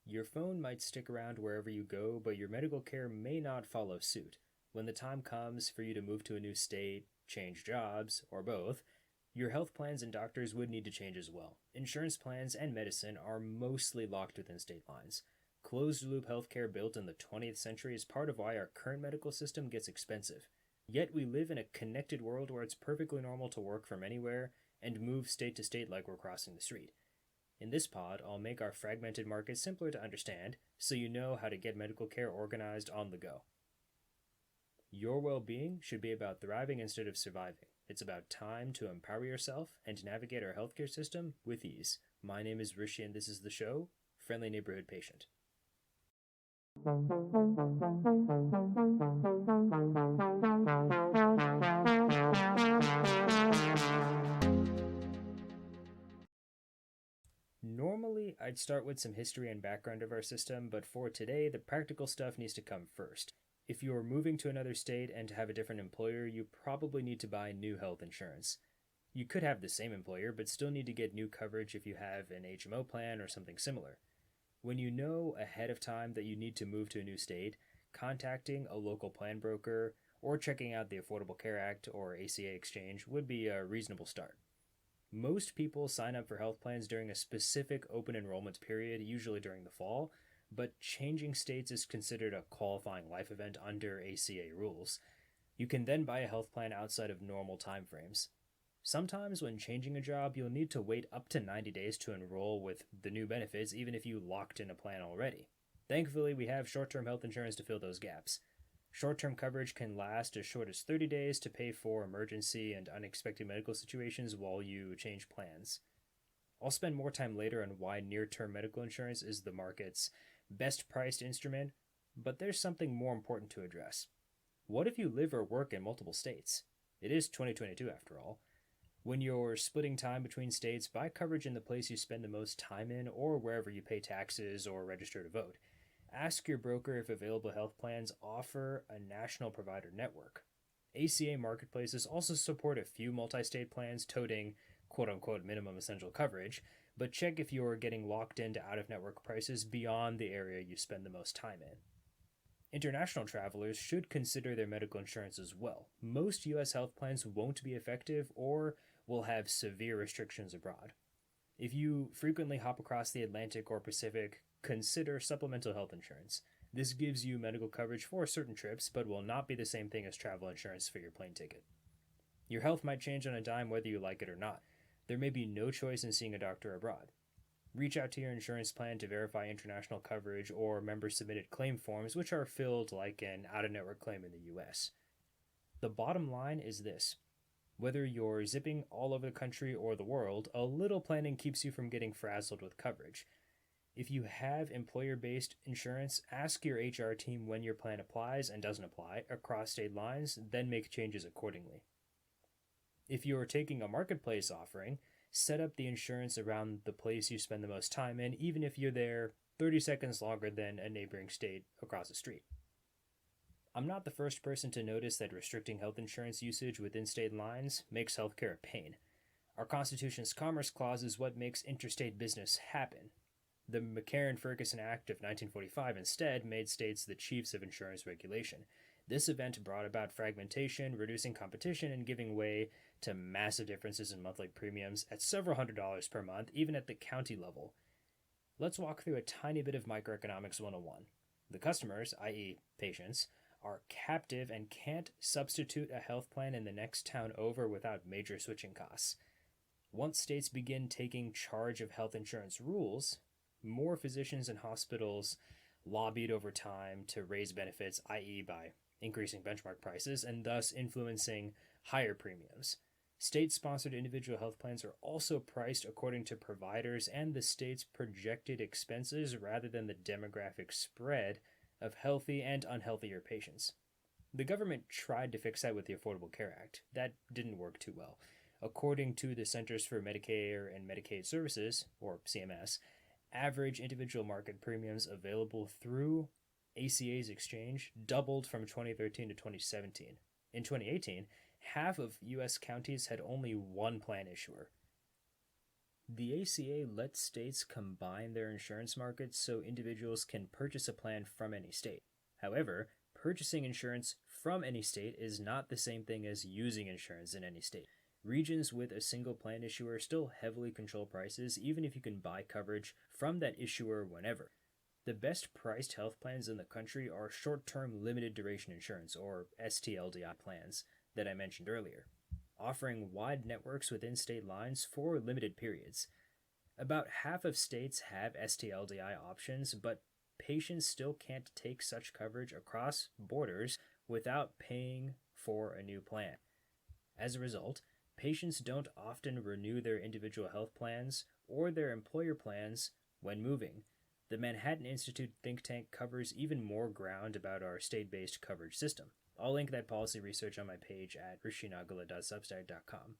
Your phone might stick around wherever you go, but your medical care may not follow suit. When the time comes for you to move to a new state, change jobs, or both, your health plans and doctors would need to change as well. Insurance plans and medicine are mostly locked within state lines. Closed loop healthcare built in the 20th century is part of why our current medical system gets expensive. Yet we live in a connected world where it's perfectly normal to work from anywhere and move state to state like we're crossing the street. In this pod, I'll make our fragmented market simpler to understand so you know how to get medical care organized on the go. Your well being should be about thriving instead of surviving. It's about time to empower yourself and to navigate our healthcare system with ease. My name is Rishi, and this is the show, Friendly Neighborhood Patient. Normally, I'd start with some history and background of our system, but for today, the practical stuff needs to come first. If you're moving to another state and have a different employer, you probably need to buy new health insurance. You could have the same employer, but still need to get new coverage if you have an HMO plan or something similar. When you know ahead of time that you need to move to a new state, contacting a local plan broker or checking out the Affordable Care Act or ACA exchange would be a reasonable start. Most people sign up for health plans during a specific open enrollment period, usually during the fall, but changing states is considered a qualifying life event under ACA rules. You can then buy a health plan outside of normal timeframes. Sometimes when changing a job, you'll need to wait up to 90 days to enroll with the new benefits, even if you locked in a plan already. Thankfully, we have short-term health insurance to fill those gaps. Short-term coverage can last as short as 30 days to pay for emergency and unexpected medical situations while you change plans. I'll spend more time later on why near-term medical insurance is the market's best-priced instrument, but there's something more important to address. What if you live or work in multiple states? It is 2022 after all. When you're splitting time between states, buy coverage in the place you spend the most time in or wherever you pay taxes or register to vote. Ask your broker if available health plans offer a national provider network. ACA marketplaces also support a few multi-state plans toting quote-unquote minimum essential coverage, but check if you're getting locked into out-of-network prices beyond the area you spend the most time in. International travelers should consider their medical insurance as well. Most U.S. health plans won't be effective or will have severe restrictions abroad. If you frequently hop across the Atlantic or Pacific, consider supplemental health insurance. This gives you medical coverage for certain trips, but will not be the same thing as travel insurance for your plane ticket. Your health might change on a dime whether you like it or not. There may be no choice in seeing a doctor abroad. Reach out to your insurance plan to verify international coverage or member-submitted claim forms, which are filled like an out-of-network claim in the U.S. The bottom line is this. Whether you're zipping all over the country or the world, a little planning keeps you from getting frazzled with coverage. If you have employer-based insurance, ask your HR team when your plan applies and doesn't apply across state lines, then make changes accordingly. If you're taking a marketplace offering, set up the insurance around the place you spend the most time in, even if you're there 30 seconds longer than a neighboring state across the street. I'm not the first person to notice that restricting health insurance usage within state lines makes healthcare a pain. Our Constitution's Commerce Clause is what makes interstate business happen. The McCarran-Ferguson Act of 1945 instead made states the chiefs of insurance regulation. This event brought about fragmentation, reducing competition, and giving way to massive differences in monthly premiums at several $100s per month, even at the county level. Let's walk through a tiny bit of microeconomics 101. The customers, i.e. patients, are captive and can't substitute a health plan in the next town over without major switching costs. Once states begin taking charge of health insurance rules, more physicians and hospitals lobbied over time to raise benefits, i.e. by increasing benchmark prices and thus influencing higher premiums. State-sponsored individual health plans are also priced according to providers and the state's projected expenses rather than the demographic spread of healthy and unhealthier patients. The government tried to fix that with the Affordable Care Act. That didn't work too well. According to the Centers for Medicare and Medicaid Services, or CMS, average individual market premiums available through ACA's exchange doubled from 2013 to 2017. In 2018, half of U.S. counties had only one plan issuer. The ACA lets states combine their insurance markets so individuals can purchase a plan from any state. However, purchasing insurance from any state is not the same thing as using insurance in any state. Regions with a single plan issuer still heavily control prices, even if you can buy coverage from that issuer whenever. The best priced health plans in the country are short-term limited duration insurance, or STLDI plans, that I mentioned earlier, offering wide networks within state lines for limited periods. About half of states have STLDI options, but patients still can't take such coverage across borders without paying for a new plan. As a result, patients don't often renew their individual health plans or their employer plans when moving. The Manhattan Institute think tank covers even more ground about our state-based coverage system. I'll link that policy research on my page at rishinagala.substack.com.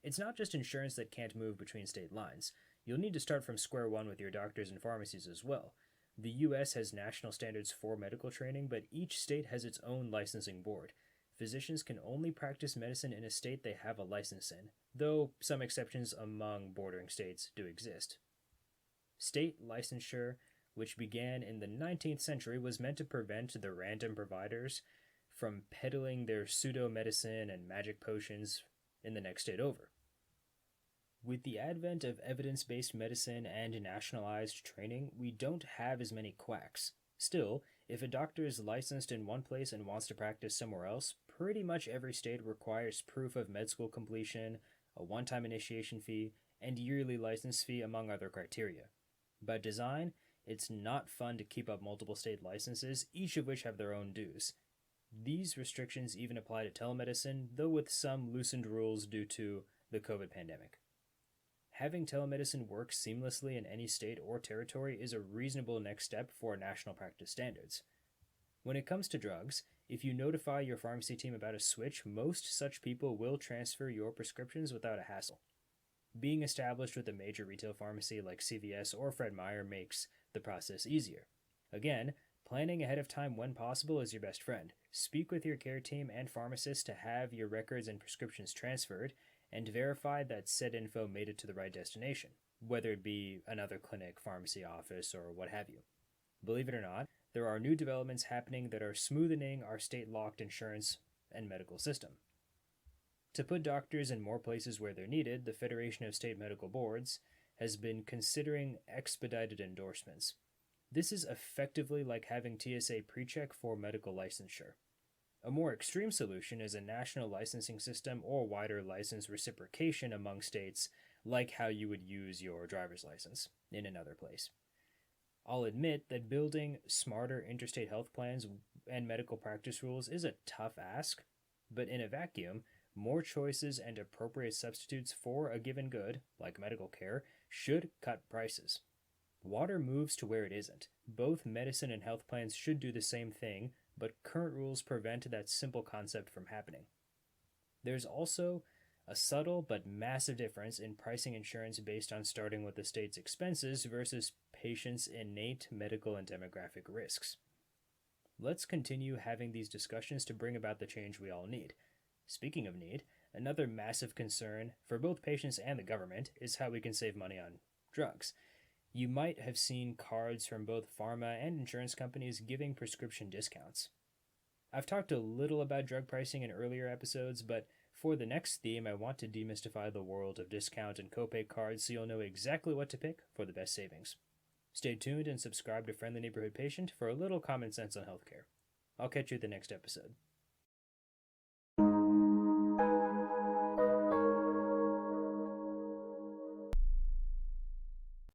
It's not just insurance that can't move between state lines. You'll need to start from square one with your doctors and pharmacies as well. The U.S. has national standards for medical training, but each state has its own licensing board. Physicians can only practice medicine in a state they have a license in, though some exceptions among bordering states do exist. State licensure, which began in the 19th century, was meant to prevent the random providers from peddling their pseudo-medicine and magic potions in the next state over. With the advent of evidence-based medicine and nationalized training, we don't have as many quacks. Still, if a doctor is licensed in one place and wants to practice somewhere else, pretty much every state requires proof of med school completion, a one-time initiation fee, and yearly license fee, among other criteria. By design, it's not fun to keep up multiple state licenses, each of which have their own dues. These restrictions even apply to telemedicine, though with some loosened rules due to the COVID pandemic. Having telemedicine work seamlessly in any state or territory is a reasonable next step for national practice standards. When it comes to drugs, if you notify your pharmacy team about a switch, most such people will transfer your prescriptions without a hassle. Being established with a major retail pharmacy like CVS or Fred Meyer makes the process easier. Again, planning ahead of time when possible is your best friend. Speak with your care team and pharmacist to have your records and prescriptions transferred, and verify that said info made it to the right destination, whether it be another clinic, pharmacy office, or what have you. Believe it or not, there are new developments happening that are smoothing our state-locked insurance and medical system. To put doctors in more places where they're needed, the Federation of State Medical Boards has been considering expedited endorsements. This is effectively like having TSA PreCheck for medical licensure. A more extreme solution is a national licensing system or wider license reciprocation among states, like how you would use your driver's license in another place. I'll admit that building smarter interstate health plans and medical practice rules is a tough ask, but in a vacuum, more choices and appropriate substitutes for a given good, like medical care, should cut prices. Water moves to where it isn't. Both medicine and health plans should do the same thing, but current rules prevent that simple concept from happening. There's also a subtle but massive difference in pricing insurance based on starting with the state's expenses versus patients' innate medical and demographic risks. Let's continue having these discussions to bring about the change we all need. Speaking of need, another massive concern for both patients and the government is how we can save money on drugs. You might have seen cards from both pharma and insurance companies giving prescription discounts. I've talked a little about drug pricing in earlier episodes, but for the next theme, I want to demystify the world of discount and copay cards so you'll know exactly what to pick for the best savings. Stay tuned and subscribe to Friendly Neighborhood Patient for a little common sense on healthcare. I'll catch you at the next episode.